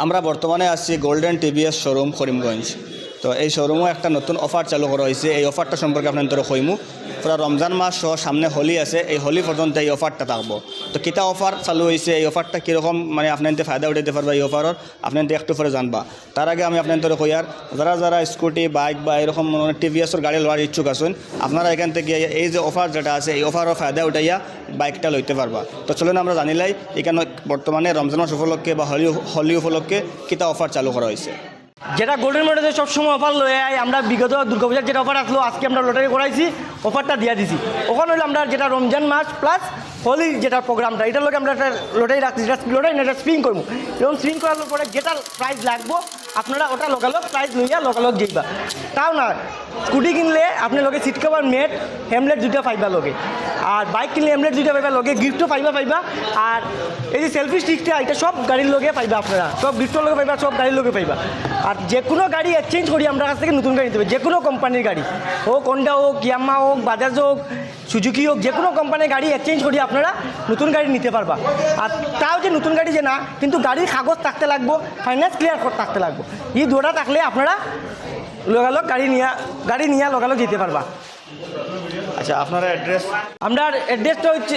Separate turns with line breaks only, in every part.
আমরা বর্তমানে আছি গোল্ডেন টিভিএস শোরুম করিমগঞ্জ। তো এই শোরুমও একটা নতুন অফার চালু করা হয়েছে। এই অফারটা সম্পর্কে আপনাদের কইমু। পুরো রমজান মাস সহ সামনে হোলি আছে, এই হোলি পর্যন্ত এই অফারটা থাকবো। তো কিতা অফার চালু হয়েছে, এই অফারটা কীরকম মানে আপনাদের ফায়দা উঠাইতে পারবা এই অফারের, আপনাদের একটু পরে জানবা। তার আগে আমি আপনাদের কইয়ার যারা যারা স্কুটি বাইক বা এরকম টিভিএসের গাড়ি লওয়ার ইচ্ছুক আছেন, আপনারা এখান থেকে এই যে অফার যেটা আছে এই অফারের ফায়দা উঠাইয়া বাইকটা লইতে পারবা। তো চলুন আমরা জানিলাই এখানে বর্তমানে রমজান মাস উপলক্ষে বা হোলি উপলক্ষে কিতা অফার চালু করা হয়েছে।
যেটা গোল্ডেন মোটরসে সবসময় অফার লয়ে আয়, আমরা বিগত দুর্গাপূজার যেটা অফার আসলো আজকে আমরা লটারি করাইছি, অফারটা দিয়ে দিছি। ওখানে হইলো আমরা যেটা রমজান মাস প্লাস হোলির যেটা প্রোগ্রামটা, এটার লোক আমরা একটা লটারি রাখছি, যেটা লটারি না এটা স্পিন করবো। এবং স্পিন করার পরে যেটা প্রাইজ লাগবো আপনারা ওটা লোকালক প্রাইজ লইয়া লোকালক যাইবা। তাও না, স্কুটি কিনলে আপনি লোকে সিট কভার মেট হেমলেট দুইটা পাইবা লোকে, আর বাইক কিনলে হেমলেট দুইটা পাইবা লোকে, গিফটও পাইবা। আর এই যে সেলফি স্টিকটা এটা সব গাড়ির লোকে পাইবা, আপনারা সব গিফটের লোকে পাইবা, সব গাড়ির লোকে পাইবা। আর যে কোনো গাড়ি এক্সচেঞ্জ করি আমরা কাছ থেকে নতুন গাড়ি নিতে হবে, যে কোনো কোম্পানির গাড়ি হোক, হোন্ডা হোক, ইয়ামাহা হোক, বাজাজ হোক, সুজুকি হোক, যে কোনো কোম্পানির গাড়ি এক্সচেঞ্জ করি আপনারা নতুন গাড়ি নিতে পারবা। আর তাও যে নতুন গাড়ি যে না, কিন্তু গাড়ির কাগজ থাকতে লাগবো, ফাইন্যান্স ক্লিয়ার থাকতে লাগবো। এই দুটা থাকলে আপনারা লোকালক গাড়ি নিয়ে লোকালক যেতে পারবা।
আচ্ছা, আপনার অ্যাড্রেস?
আমরা অ্যাড্রেসটা হচ্ছে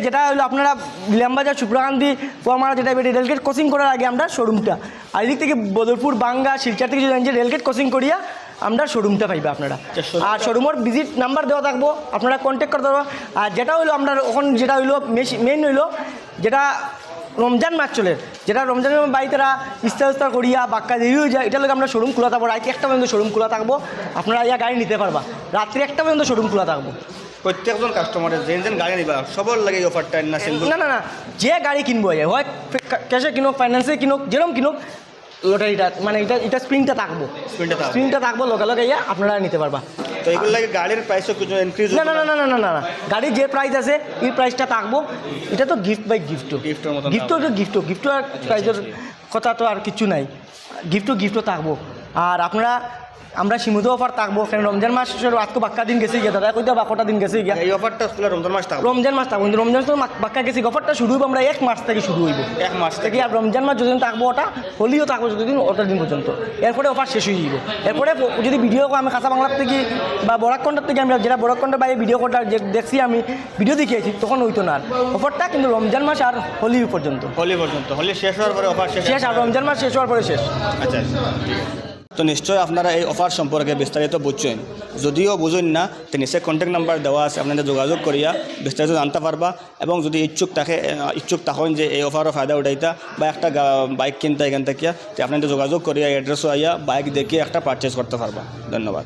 যেটা হলো আপনারা ইলামবাজার সুপ্রাকান্তি পোয়ামারা যেটা রেলগেট ক্রসিং করার আগে আমরা শোরুমটা, আর এদিক থেকে বদরপুর বাঙ্গা শিলচর থেকে যদি রেলগেট ক্রসিং করিয়া আমরা শোরুমটা পাইবা আপনারা। আর শোরুমের ভিজিট নাম্বার দেওয়া থাকবো, আপনারা কন্ট্যাক্ট করতে পারবো। আর যেটা হইলো আমরা ওখান যেটা হইলো মেইন হইলো যেটা রমজান মাস চলে, যেটা রমজানের বাড়িতেরা ইস্তার করিয়া বাক্কা দেরি হয়ে যায়, এটা লোক আমরা শোরুম খোলা থাকবো। রাত্রি 1টা পর্যন্ত শোরুম খোলা থাকবো, আপনারা ইয়া গাড়ি নিতে পারবা। রাত্রি 1টা পর্যন্ত শোরুম খোলা থাকবো।
প্রত্যেকজন কাস্টমারের যে গাড়ি নিবা সবার লাগে এই অফারটা না?
না, যে গাড়ি কিনবো হয় ক্যাশে কিনুক, ফাইন্যান্সে কিনুক, যেরকম কিনুক, লটারিটা মানে এটা স্প্রিংটা থাকবো লোকালকে ইয়া আপনারা নিতে পারবা।
তো এগুলো লাগে গাড়ির প্রাইসও কিছু ইনক্রিজ?
না, গাড়ির যে প্রাইস আছে এই প্রাইসটা থাকবো। এটা তো গিফট বাই গিফটের মতো, গিফট আর প্রাইসের কথা তো আর কিছু নাই, গিফটও থাকবো। আর আমরা সীমিত অফার থাকবো, কারণ রমজান মাসের আজকে বাক্কা দিন গেছে গিয়া, দাদা কইতে বাক্কটা দিন গেছে গিয়া।
এই অফারটা রমজান মাস থাকবো,
কিন্তু রমজান তো বাক্কা গেছে। অফারটা শুরু হইব আমরা 1 মার্চ থেকে শুরু হইব,
1 মার্চ থেকে।
আর রমজান মাস যতদিন থাকবো ওটা, হোলিও থাকবো যতদিন, ওটার দিন পর্যন্ত। এরপরে অফার শেষ হয়ে যাব। এরপরে যদি ভিডিও আমি কাঁচা বাংলার থেকে বা বরাককন্ডার থেকে আমরা যেটা বরাককন্ডার বাইরে ভিডিও করার দেখছি, আমি ভিডিও দেখিয়েছি, তখন হইতো না অফারটা। কিন্তু রমজান মাস আর হোলি পর্যন্ত, হোলি
শেষ হওয়ার পরে অফার
শেষ, আর রমজান মাস শেষ হওয়ার পরে শেষ।
আচ্ছা, তো নিশ্চয়ই আপনারা এই অফার সম্পর্কে বিস্তারিত বুঝছেন। যদিও বুঝুন না, তো নিশ্চয় কন্ট্যাক্ট নাম্বার দেওয়া আছে, আপনাদের যোগাযোগ করিয়া বিস্তারিত জানতে পারবা। এবং যদি ইচ্ছুক থাকেন যে এই অফারও ফায়দা উঠাইতা বা একটা বাইক কিনতে এখান থেকে, তো আপনাদের যোগাযোগ করিয়া অ্যাড্রেসও আইয়া বাইক দেখিয়ে একটা পারচেস করতে পারবা। ধন্যবাদ।